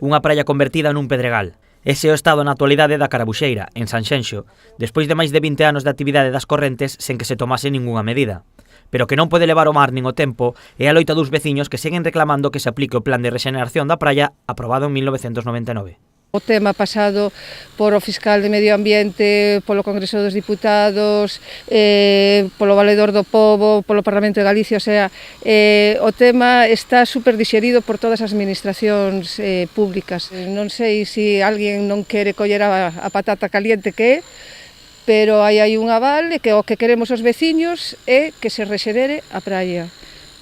Unha praia convertida nun pedregal. Ese é o estado na actualidade da Carabuxeira, en Sanxenxo, despois de máis de 20 anos de actividade das correntes sen que se tomase ningunha medida. Pero que non pode levar o mar nin o tempo é a loita dos veciños que seguen reclamando que se aplique o plan de rexeneración da praia aprobado en 1999. O tema pasado por o fiscal de Medio Ambiente, polo Congreso dos Diputados, polo Valedor do Pobo, polo Parlamento de Galicia, o sea, o tema está super dixerido por todas as administracións públicas. Non sei se alguén non quere coller a patata caliente que é, pero aí hai un aval e que o que queremos os veciños é que se rexenere a praia.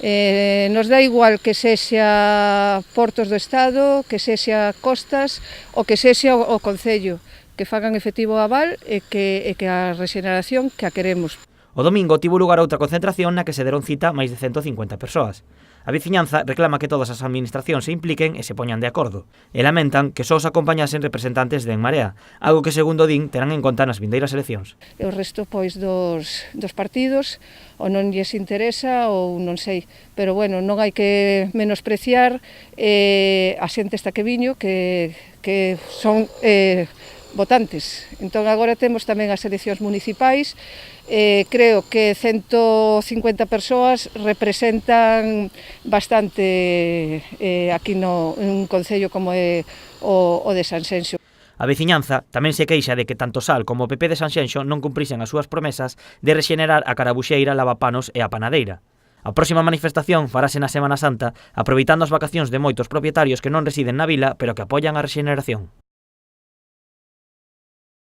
Nos dá igual que sexa portos do Estado, que sexa costas ou que sexa o Concello, que fagan efectivo o aval e que a rexeneración que a queremos. O domingo tivo lugar outra concentración na que se deron cita máis de 150 persoas. A veciñanza reclama que todas as administracións se impliquen e se poñan de acordo, e lamentan que só os acompañasen representantes de En Marea, algo que, segundo din, terán en conta nas vindeiras eleccións. E o resto, pois, dos partidos, ou non lles interesa, ou non sei, pero, bueno, non hai que menospreciar a xente esta que viño, que son votantes. Entón, agora temos tamén as eleccións municipais. Creo que 150 persoas representan bastante aquí nun concello como é o de Sanxenxo. A veciñanza tamén se queixa de que tanto Sal como o PP de Sanxenxo non cumprisen as súas promesas de rexenerar a Carabuxeira, Lavapanos e a Panadeira. A próxima manifestación farase na Semana Santa, aproveitando as vacacións de moitos propietarios que non residen na vila, pero que apoian a rexeneración.